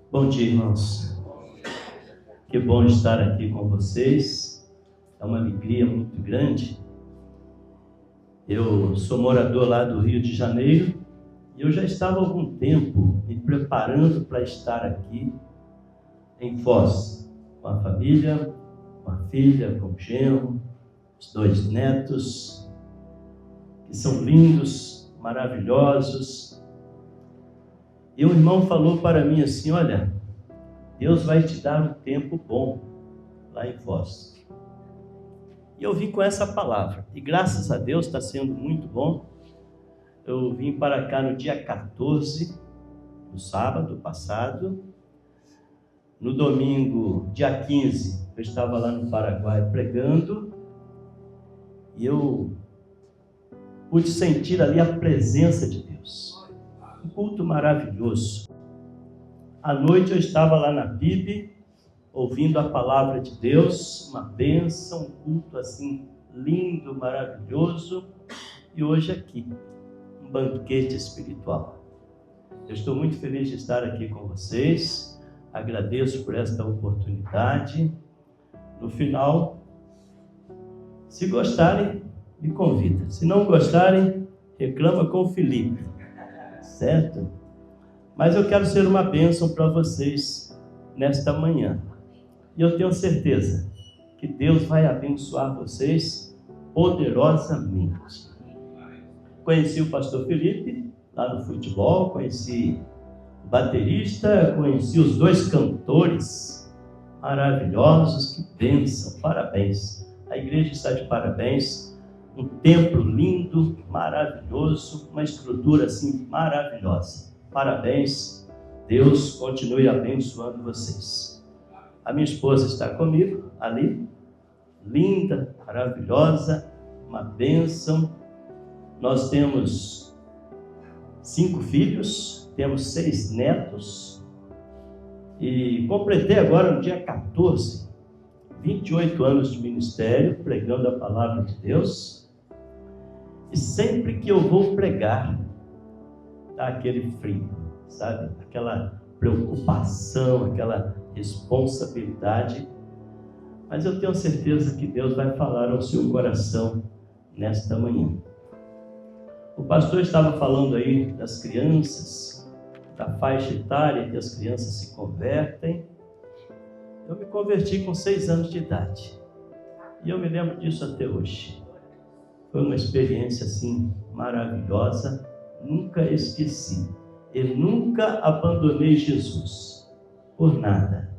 Bom dia, irmãos. Que bom estar aqui com vocês. É uma alegria muito grande. Eu sou morador lá do Rio de Janeiro e eu já estava há algum tempo me preparando para estar aqui em Foz, com a família, com a filha, com o genro, os 2 netos, que são lindos, maravilhosos. E um irmão falou para mim assim: olha, Deus vai te dar um tempo bom lá em Foz. E eu vim com essa palavra, e graças a Deus está sendo muito bom. Eu vim para cá no dia 14, no sábado passado. No domingo, dia 15, eu estava lá no Paraguai pregando, e eu pude sentir ali a presença de Deus. Um culto maravilhoso. À noite eu estava lá na PIB, ouvindo a palavra de Deus, uma bênção, um culto assim lindo, maravilhoso. E hoje aqui, um banquete espiritual. Eu estou muito feliz de estar aqui com vocês, agradeço por esta oportunidade. No final, se gostarem, me convida. Se não gostarem, reclama com o Felipe. Certo? Mas eu quero ser uma bênção para vocês nesta manhã. E eu tenho certeza que Deus vai abençoar vocês poderosamente. Conheci o pastor Felipe lá no futebol, conheci o baterista, conheci os 2 cantores maravilhosos. Que bênção, parabéns. A igreja está de parabéns. Um templo lindo, maravilhoso, uma estrutura assim maravilhosa. Parabéns, Deus continue abençoando vocês. A minha esposa está comigo ali, linda, maravilhosa, uma bênção. Nós temos 5 filhos, temos 6 netos e completei agora no dia 14, 28 anos de ministério, pregando a palavra de Deus. E sempre que eu vou pregar, dá aquele frio, sabe? Aquela preocupação, aquela responsabilidade. Mas eu tenho certeza que Deus vai falar ao seu coração nesta manhã. O pastor estava falando aí das crianças, da faixa etária que as crianças se convertem. Eu me converti com 6 anos de idade. E eu me lembro disso até hoje. Foi uma experiência assim maravilhosa, nunca esqueci. E nunca abandonei Jesus, por nada.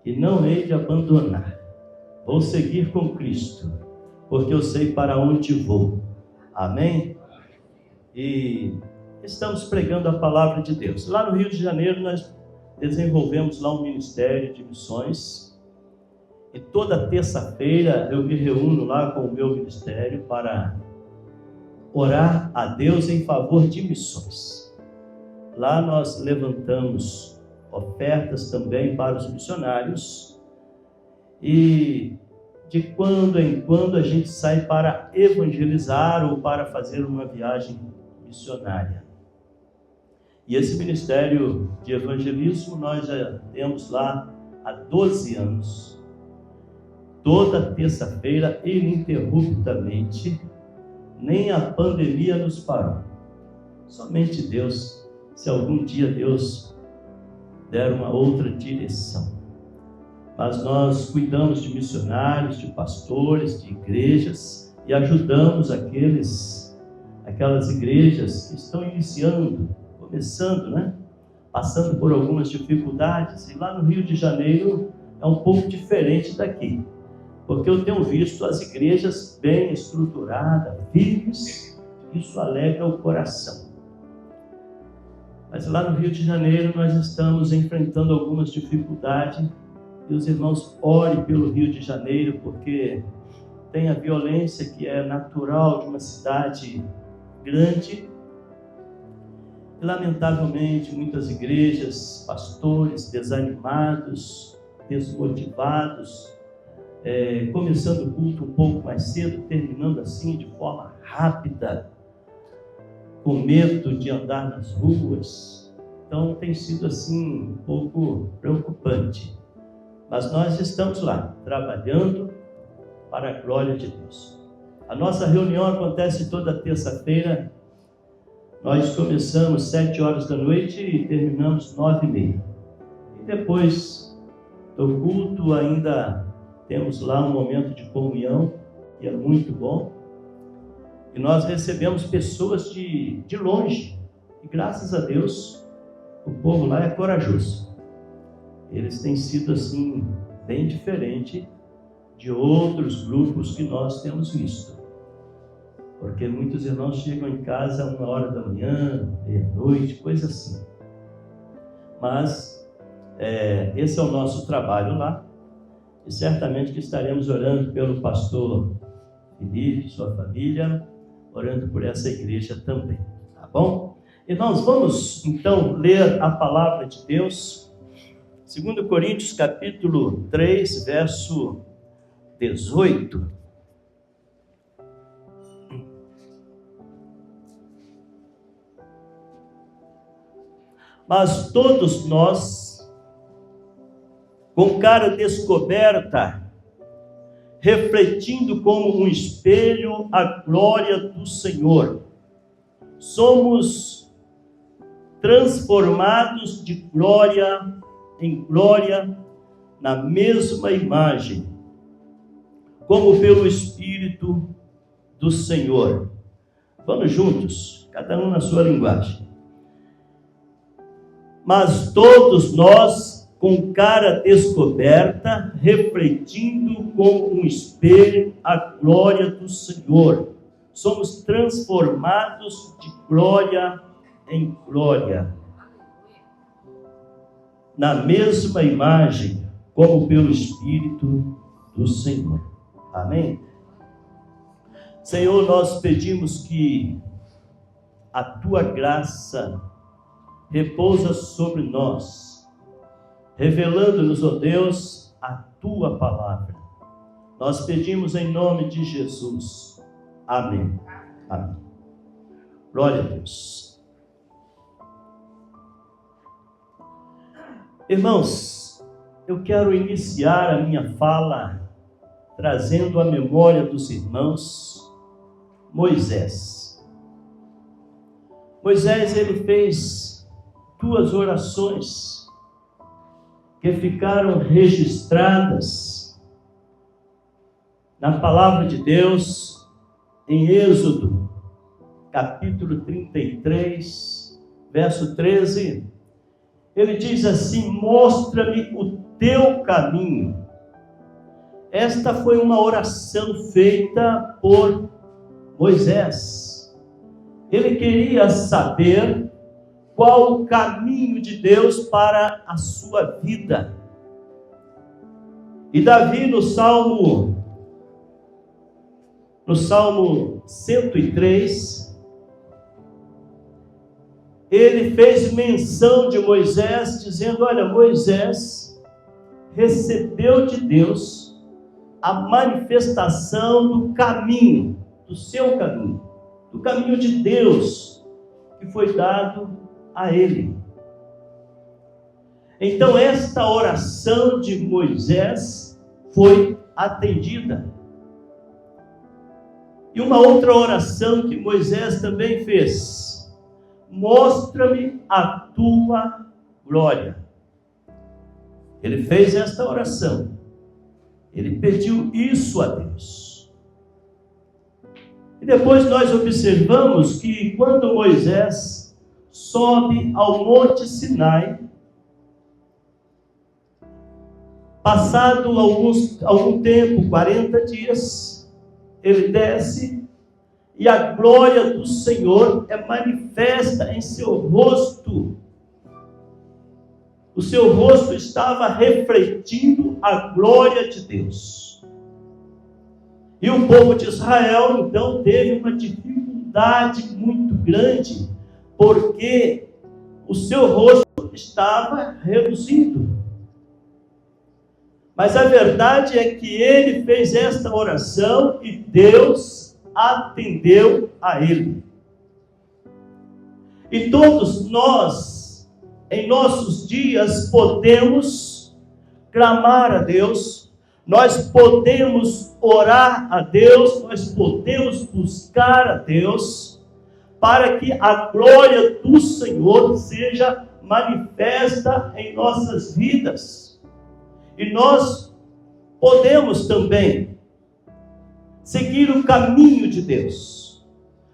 E não hei de abandonar. Vou seguir com Cristo, porque eu sei para onde vou. Amém? E estamos pregando a palavra de Deus. Lá no Rio de Janeiro nós desenvolvemos lá um ministério de missões. E toda terça-feira eu me reúno lá com o meu ministério para orar a Deus em favor de missões. Lá nós levantamos ofertas também para os missionários. E de quando em quando a gente sai para evangelizar ou para fazer uma viagem missionária. E esse ministério de evangelismo nós já temos lá há 12 anos. Toda terça-feira, ininterruptamente, nem a pandemia nos parou. Somente Deus, se algum dia Deus der uma outra direção. Mas nós cuidamos de missionários, de pastores, de igrejas e ajudamos aquelas igrejas que estão iniciando, começando, né? Passando por algumas dificuldades. E lá no Rio de Janeiro é um pouco diferente daqui. Porque eu tenho visto as igrejas bem estruturadas, firmes, isso alegra o coração. Mas lá no Rio de Janeiro nós estamos enfrentando algumas dificuldades, e os irmãos orem pelo Rio de Janeiro, porque tem a violência que é natural de uma cidade grande. E lamentavelmente muitas igrejas, pastores desanimados, desmotivados, começando o culto um pouco mais cedo, terminando assim de forma rápida, com medo de andar nas ruas, Então tem sido assim um pouco preocupante. Mas nós estamos lá, trabalhando para a glória de Deus. A nossa reunião acontece toda terça-feira. Nós começamos 7 horas da noite e terminamos 9h30. E depois do culto ainda temos lá um momento de comunhão, que é muito bom. E nós recebemos pessoas de longe. E graças a Deus, o povo lá é corajoso. Eles têm sido assim, bem diferente de outros grupos que nós temos visto. Porque muitos irmãos chegam em casa a 1h da manhã, meia-noite, coisa assim. Mas esse é o nosso trabalho lá. E certamente que estaremos orando pelo pastor Felipe, sua família, orando por essa igreja também. Tá bom? Irmãos, vamos então ler a palavra de Deus. 2 Coríntios capítulo 3, verso 18. Mas todos nós, com cara descoberta, refletindo como um espelho a glória do Senhor, somos transformados de glória em glória na mesma imagem, como pelo Espírito do Senhor. Vamos juntos, cada um na sua linguagem. Mas todos nós, com cara descoberta, refletindo como um espelho a glória do Senhor, somos transformados de glória em glória, na mesma imagem, como pelo Espírito do Senhor. Amém? Senhor, nós pedimos que a Tua graça repousa sobre nós, revelando-nos, ó Deus, a Tua palavra. Nós pedimos em nome de Jesus. Amém. Amém. Glória a Deus. Irmãos, eu quero iniciar a minha fala trazendo à memória dos irmãos Moisés. Moisés, ele fez 2 orações que ficaram registradas na palavra de Deus em Êxodo, capítulo 33, verso 13. Ele diz assim: mostra-me o teu caminho. Esta foi uma oração feita por Moisés. Ele queria saber qual o caminho de Deus para a sua vida. E Davi, no Salmo 103, ele fez menção de Moisés, dizendo: olha, Moisés recebeu de Deus a manifestação do caminho, do seu caminho, do caminho de Deus que foi dado a ele. Então esta oração de Moisés foi atendida. E uma outra oração que Moisés também fez: mostra-me a tua glória. Ele fez esta oração. Ele pediu isso a Deus. E depois nós observamos que quando Moisés sobe ao Monte Sinai, passado algum tempo, 40 dias, ele desce e a glória do Senhor é manifesta em seu rosto. O seu rosto estava refletindo a glória de Deus. E o povo de Israel, então, teve uma dificuldade muito grande, porque o seu rosto estava reduzido. Mas a verdade é que ele fez esta oração e Deus atendeu a ele. E todos nós em nossos dias, podemos clamar a Deus, nós podemos orar a Deus, nós podemos buscar a Deus, para que a glória do Senhor seja manifesta em nossas vidas. E nós podemos também seguir o caminho de Deus,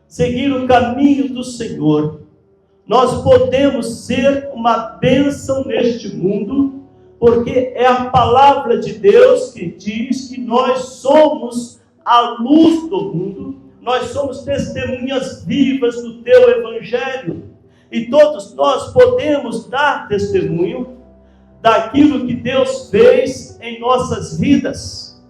seguir o caminho do Senhor. Nós podemos ser uma bênção neste mundo, porque é a palavra de Deus que diz que nós somos a luz do mundo, nós somos testemunhas vivas do teu evangelho, e todos nós podemos dar testemunho daquilo que Deus fez em nossas vidas.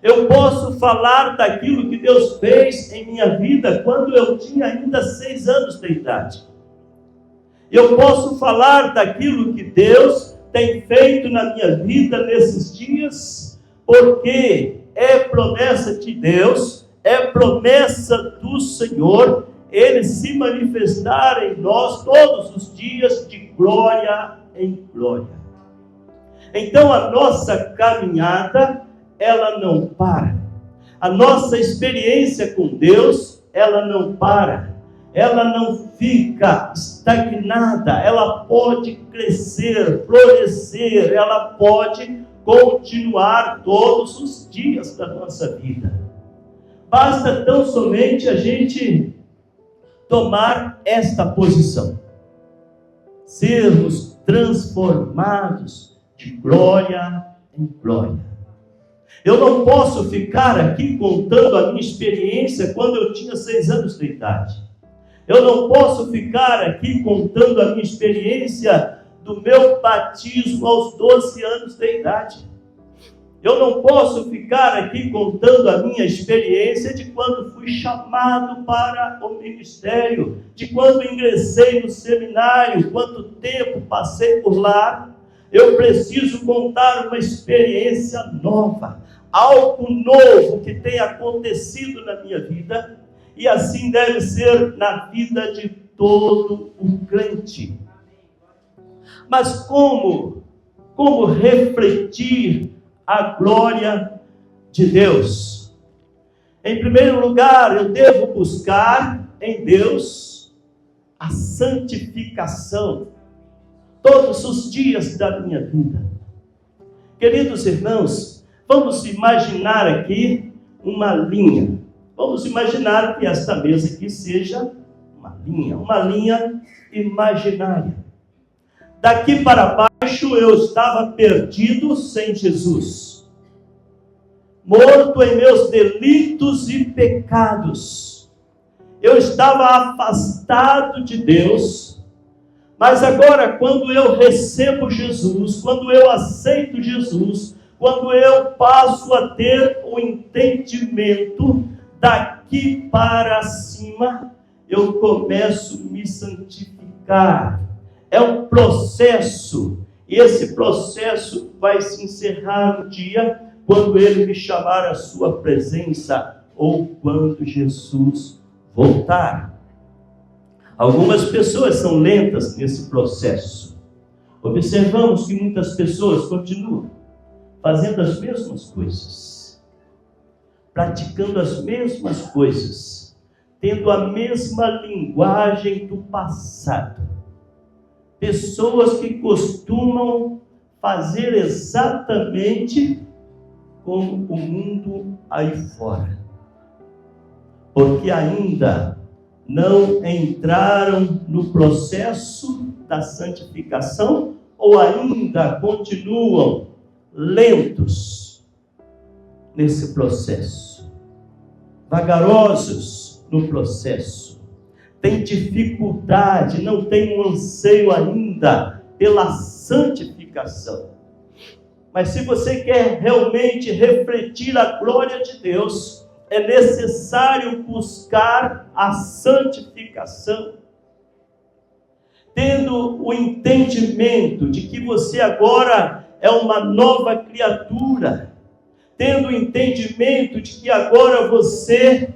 Eu posso falar daquilo que Deus fez em minha vida quando eu tinha ainda 6 anos de idade. Eu posso falar daquilo que Deus tem feito na minha vida nesses dias, porque é promessa de Deus, é promessa do Senhor, Ele se manifestar em nós todos os dias de glória em glória. Então a nossa caminhada, ela não para. A nossa experiência com Deus, ela não para. Ela não fica estagnada, ela pode crescer, florescer, ela pode continuar todos os dias da nossa vida. Basta tão somente a gente tomar esta posição, sermos transformados de glória em glória. Eu não posso ficar aqui contando a minha experiência quando eu tinha 6 anos de idade. Eu não posso ficar aqui contando a minha experiência do meu batismo aos 12 anos de idade. Eu não posso ficar aqui contando a minha experiência de quando fui chamado para o ministério, de quando ingressei no seminário, quanto tempo passei por lá. Eu preciso contar uma experiência nova, algo novo que tenha acontecido na minha vida. E assim deve ser na vida de todo o crente. Mas como refletir a glória de Deus? Em primeiro lugar, eu devo buscar em Deus a santificação todos os dias da minha vida. Queridos irmãos, vamos imaginar aqui uma linha. Vamos imaginar que esta mesa aqui seja uma linha imaginária. Daqui para baixo eu estava perdido sem Jesus, morto em meus delitos e pecados. Eu estava afastado de Deus, mas agora quando eu recebo Jesus, quando eu aceito Jesus, quando eu passo a ter o entendimento, daqui para cima, eu começo a me santificar. É um processo, e esse processo vai se encerrar no dia quando Ele me chamar à sua presença, ou quando Jesus voltar. Algumas pessoas são lentas nesse processo. Observamos que muitas pessoas continuam fazendo as mesmas coisas, praticando as mesmas coisas, tendo a mesma linguagem do passado. Pessoas que costumam fazer exatamente como o mundo aí fora, porque ainda não entraram no processo da santificação, ou ainda continuam lentos nesse processo, vagarosos no processo, tem dificuldade, não tem um anseio ainda pela santificação. Mas se você quer realmente refletir a glória de Deus, é necessário buscar a santificação, tendo o entendimento de que você agora é uma nova criatura, tendo o entendimento de que agora você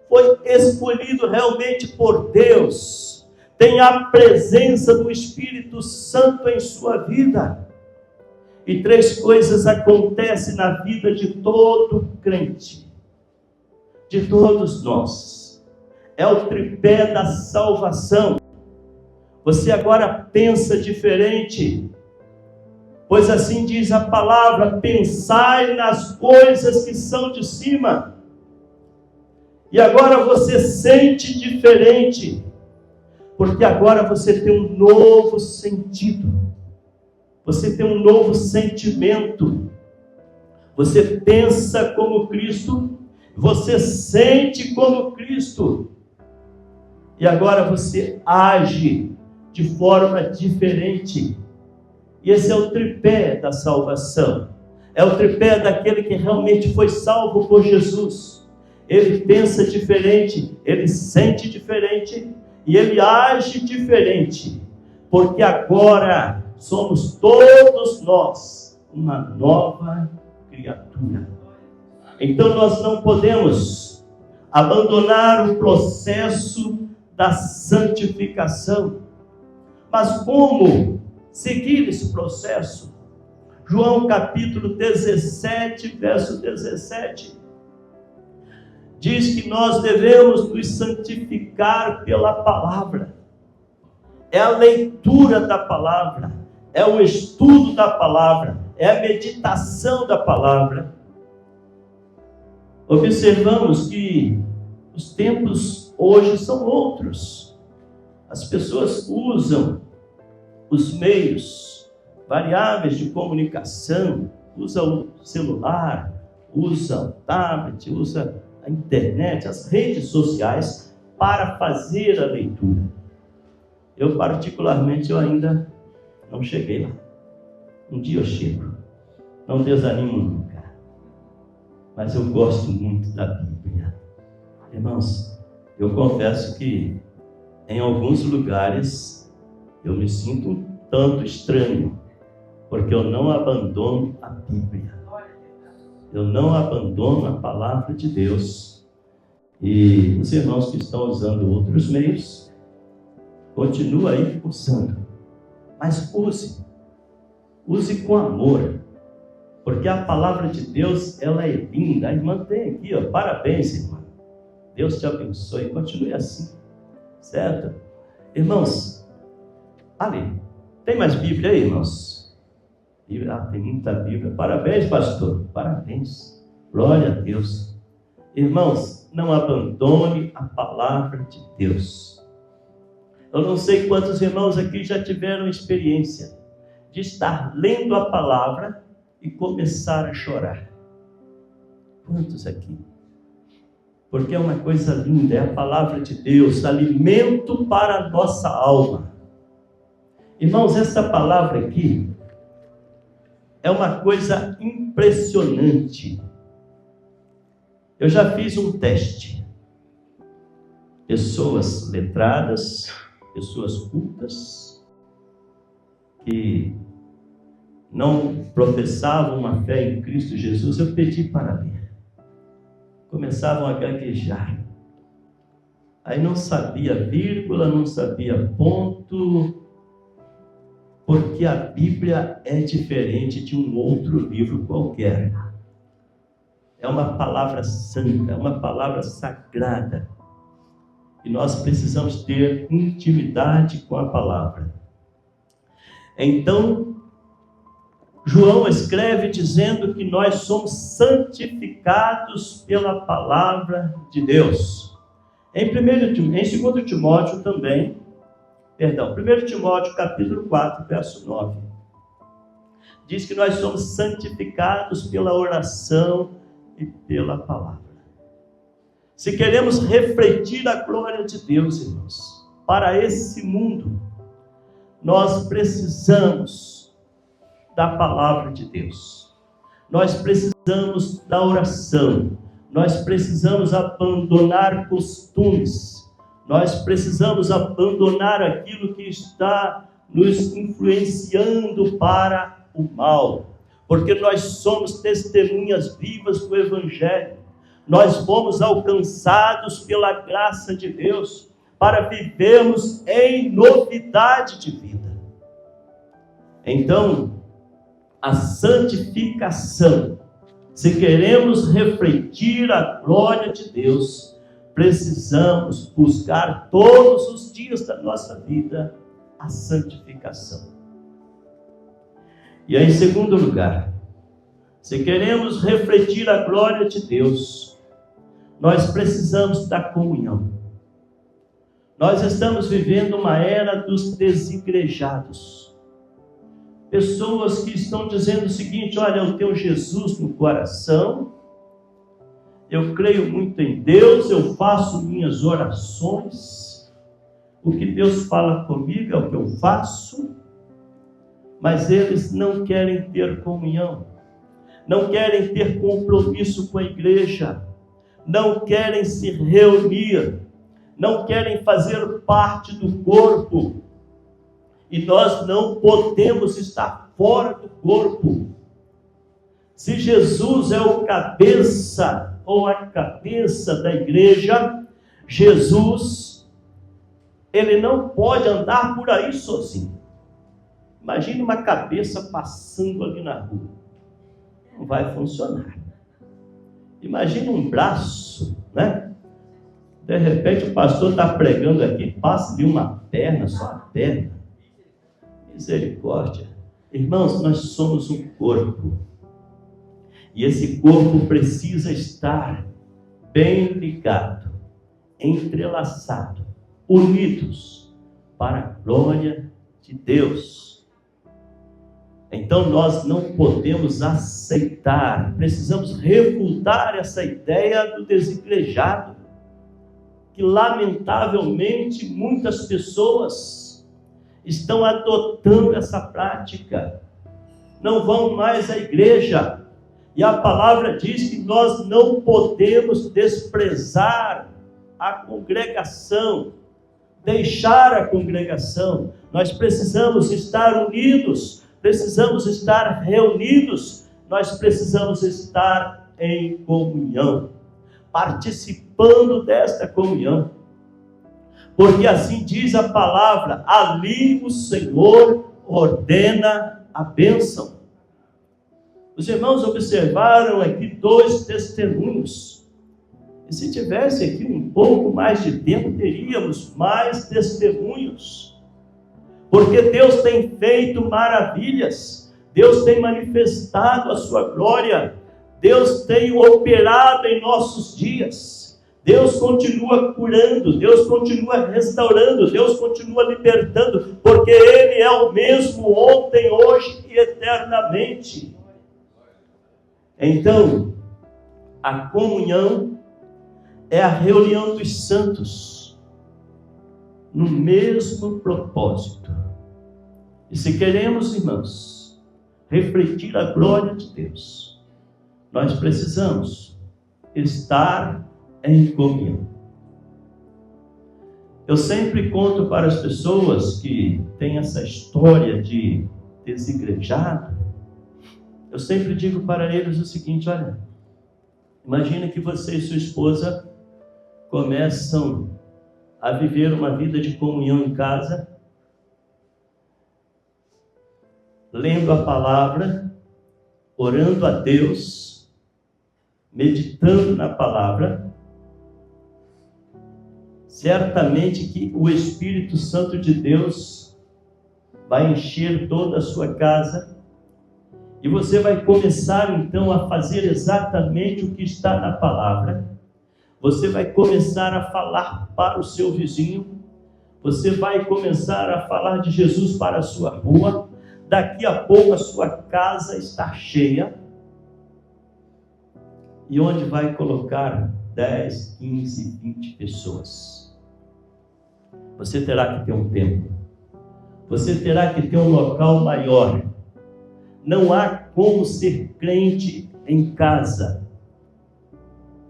foi escolhido realmente por Deus, tem a presença do Espírito Santo em sua vida. E 3 coisas acontecem na vida de todo crente, de todos nós. É o tripé da salvação. Você agora pensa diferente, pois assim diz a palavra: pensai nas coisas que são de cima. E agora você sente diferente, porque agora você tem um novo sentido, você tem um novo sentimento, você pensa como Cristo, você sente como Cristo, e agora você age de forma diferente. E esse é o tripé da salvação, é o tripé daquele que realmente foi salvo por Jesus. Ele pensa diferente, ele sente diferente e ele age diferente, porque agora somos todos nós uma nova criatura. Então nós não podemos abandonar o processo da santificação. Mas como seguir esse processo? João capítulo 17, verso 17, diz que nós devemos nos santificar pela palavra. É a leitura da palavra, é o estudo da palavra, é a meditação da palavra. Observamos que os tempos hoje são outros. As pessoas usam os meios variáveis de comunicação, usam o celular, usam o tablet, usam a internet, as redes sociais para fazer a leitura. Eu particularmente, eu ainda não cheguei lá. Um dia eu chego, não desanimo nunca, mas eu gosto muito da Bíblia. Irmãos, eu confesso que em alguns lugares eu me sinto um tanto estranho, porque eu não abandono a Bíblia. Eu não abandono a palavra de Deus. E os irmãos que estão usando outros meios, continua aí usando. Mas use com amor. Porque a palavra de Deus, ela é linda. A irmã tem aqui, ó, parabéns, irmã. Deus te abençoe. Continue assim. Certo? Irmãos, ali, tem mais Bíblia aí, irmãos? Tem muita Bíblia. Parabéns, pastor. Parabéns. Glória a Deus. Irmãos, não abandone a palavra de Deus. Eu não sei quantos irmãos aqui já tiveram experiência de estar lendo a palavra e começar a chorar. Quantos aqui? Porque é uma coisa linda, é a palavra de Deus, alimento para a nossa alma. Irmãos, essa palavra aqui é uma coisa impressionante. Eu já fiz um teste. Pessoas letradas, pessoas cultas, que não professavam uma fé em Cristo Jesus, eu pedi para ler. Começavam a gaguejar. Aí não sabia vírgula, não sabia ponto, porque a Bíblia é diferente de um outro livro qualquer. É uma palavra santa, é uma palavra sagrada. E nós precisamos ter intimidade com a palavra. Então, João escreve dizendo que nós somos santificados pela palavra de Deus. Em 2 Timóteo também, 1 Timóteo capítulo 4, verso 9, diz que nós somos santificados pela oração e pela palavra. Se queremos refletir a glória de Deus, irmãos, para esse mundo, nós precisamos da palavra de Deus. Nós precisamos da oração. Nós precisamos abandonar costumes. Nós precisamos abandonar aquilo que está nos influenciando para o mal. Porque nós somos testemunhas vivas do Evangelho. Nós fomos alcançados pela graça de Deus. para vivermos em novidade de vida. Então, a santificação, se queremos refletir a glória de Deus, precisamos buscar todos os dias da nossa vida a santificação. E aí, em segundo lugar, se queremos refletir a glória de Deus, nós precisamos da comunhão. Nós estamos vivendo uma era dos desigrejados. Pessoas que estão dizendo o seguinte: olha, eu tenho Jesus no coração, eu creio muito em Deus, eu faço minhas orações, o que Deus fala comigo é o que eu faço, mas eles não querem ter comunhão, não querem ter compromisso com a igreja, não querem se reunir, não querem fazer parte do corpo. E nós não podemos estar fora do corpo. Se Jesus é o cabeça ou a cabeça da igreja, Jesus, ele não pode andar por aí sozinho. Imagine uma cabeça passando ali na rua. Não vai funcionar. Imagine um braço, né? De repente o pastor está pregando aqui, passa de uma perna, só a perna. Misericórdia. Irmãos, nós somos um corpo. E esse corpo precisa estar bem ligado, entrelaçado, unidos para a glória de Deus. Então nós não podemos aceitar, precisamos refutar essa ideia do desigrejado, que lamentavelmente muitas pessoas estão adotando essa prática, não vão mais à igreja, e a palavra diz que nós não podemos desprezar a congregação, deixar a congregação. Nós precisamos estar unidos, precisamos estar reunidos, nós precisamos estar em comunhão, participando desta comunhão. Porque assim diz a palavra, ali o Senhor ordena a bênção. Os irmãos observaram aqui 2 testemunhos. E se tivesse aqui um pouco mais de tempo, teríamos mais testemunhos. Porque Deus tem feito maravilhas, Deus tem manifestado a sua glória, Deus tem operado em nossos dias. Deus continua curando, Deus continua restaurando, Deus continua libertando, porque Ele é o mesmo ontem, hoje e eternamente. Então, a comunhão é a reunião dos santos, no mesmo propósito. E se queremos, irmãos, refletir a glória de Deus, nós precisamos estar em comunhão. Eu sempre conto para as pessoas que têm essa história de desigrejado, eu sempre digo para eles o seguinte: olha, imagina que você e sua esposa começam a viver uma vida de comunhão em casa, lendo a palavra, orando a Deus, meditando na palavra. Certamente que o Espírito Santo de Deus vai encher toda a sua casa e você vai começar então a fazer exatamente o que está na palavra. Você vai começar a falar para o seu vizinho, você vai começar a falar de Jesus para a sua rua. Daqui a pouco a sua casa está cheia. E onde vai colocar 10, 15, 20 pessoas? Você terá que ter um templo. Você terá que ter um local maior. Não há como ser crente em casa.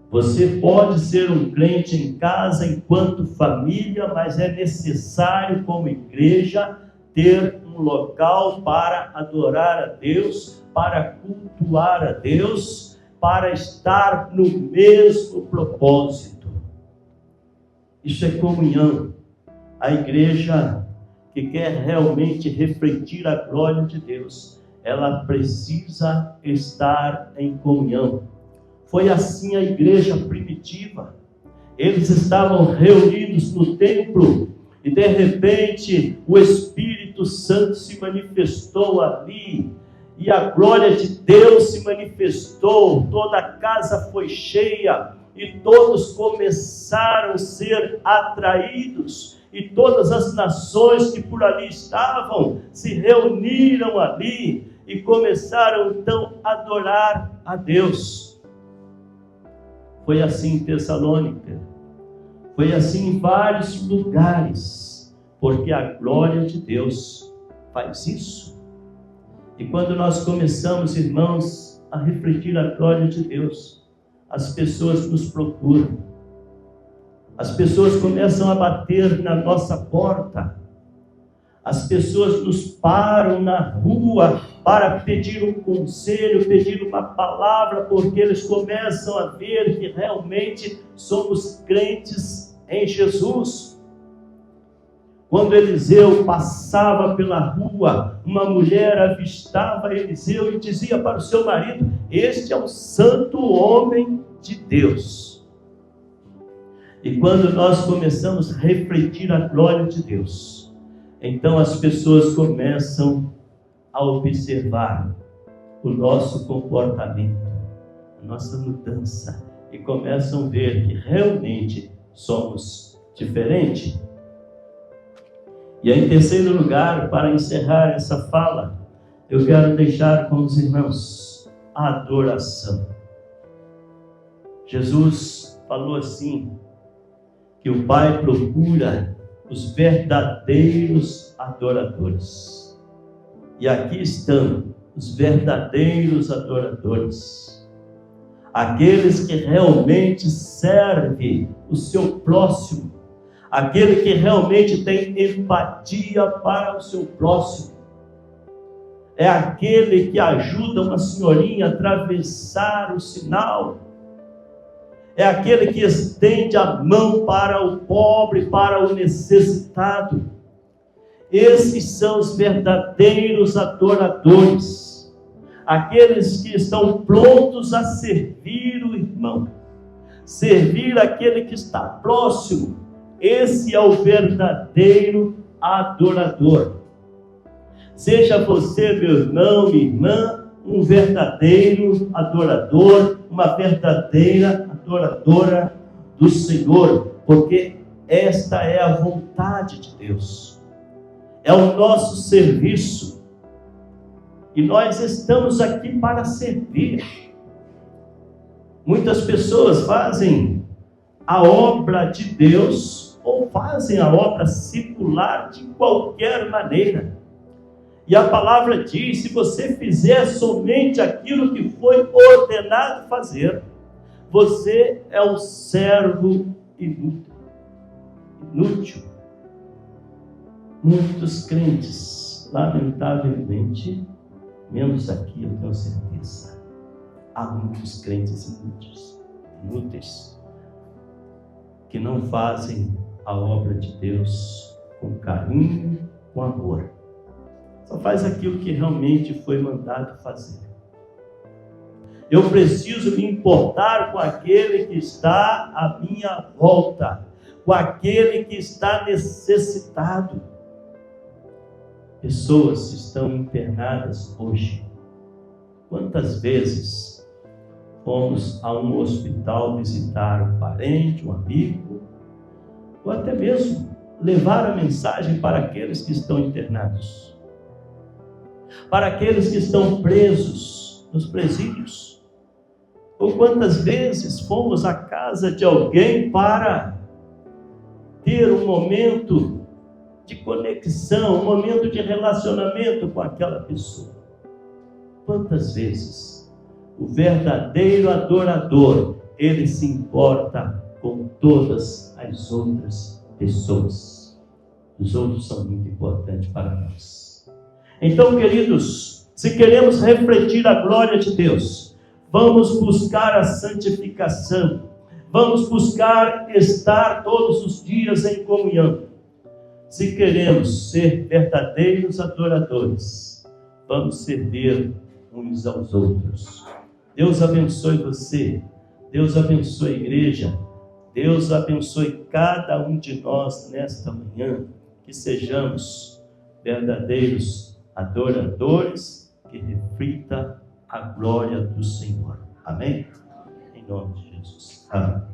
Você pode ser um crente em casa enquanto família, mas é necessário, como igreja, ter um local para adorar a Deus, para cultuar a Deus, para estar no mesmo propósito. Isso é comunhão. A igreja que quer realmente refletir a glória de Deus, ela precisa estar em comunhão. Foi assim a igreja primitiva. Eles estavam reunidos no templo e de repente o Espírito Santo se manifestou ali e a glória de Deus se manifestou, toda a casa foi cheia e todos começaram a ser atraídos e todas as nações que por ali estavam se reuniram ali e começaram então a adorar a Deus. Foi assim em Tessalônica, foi assim em vários lugares, porque a glória de Deus faz isso. E quando nós começamos, irmãos, a refletir a glória de Deus, as pessoas nos procuram, as pessoas começam a bater na nossa porta, as pessoas nos param na rua para pedir um conselho, pedir uma palavra, porque eles começam a ver que realmente somos crentes em Jesus. Quando Eliseu passava pela rua, uma mulher avistava Eliseu e dizia para o seu marido: este é o santo homem de Deus. E quando nós começamos a refletir a glória de Deus, então as pessoas começam a observar o nosso comportamento, a nossa mudança, e começam a ver que realmente somos diferentes. E em terceiro lugar, para encerrar essa fala, eu quero deixar com os irmãos a adoração. Jesus falou assim, que o Pai procura os verdadeiros adoradores. E aqui estão os verdadeiros adoradores. Aqueles que realmente servem o seu próximo. Aquele que realmente tem empatia para o seu próximo. É aquele que ajuda uma senhorinha a atravessar o sinal. É aquele que estende a mão para o pobre, para o necessitado. Esses são os verdadeiros adoradores. Aqueles que estão prontos a servir o irmão. Servir aquele que está próximo. Esse é o verdadeiro adorador. Seja você, meu irmão, minha irmã, um verdadeiro adorador, uma verdadeira adoradora do Senhor, porque esta é a vontade de Deus. É o nosso serviço. E nós estamos aqui para servir. Muitas pessoas fazem a obra de Deus ou fazem a obra secular de qualquer maneira. E a palavra diz, se você fizer somente aquilo que foi ordenado fazer, você é um servo inútil. Muitos crentes, lamentavelmente, menos aqui eu tenho certeza, há muitos crentes inúteis, que não fazem a obra de Deus com carinho, com amor. Só faz aquilo que realmente foi mandado fazer. Eu preciso me importar com aquele que está à minha volta, com aquele que está necessitado. Pessoas estão internadas hoje. Quantas vezes fomos a um hospital visitar um parente, um amigo, ou até mesmo levar a mensagem para aqueles que estão internados, para aqueles que estão presos nos presídios? Ou quantas vezes fomos à casa de alguém para ter um momento de conexão, um momento de relacionamento com aquela pessoa? Quantas vezes o verdadeiro adorador, ele se importa com todas as outras pessoas. Os outros são muito importantes para nós. Então, queridos, se queremos refletir a glória de Deus, vamos buscar a santificação, vamos buscar estar todos os dias em comunhão. Se queremos ser verdadeiros adoradores, vamos servir uns aos outros. Deus abençoe você, Deus abençoe a igreja, Deus abençoe cada um de nós nesta manhã, que sejamos verdadeiros adoradores, que reflita a glória do Senhor. Amém? Em nome de Jesus. Amém.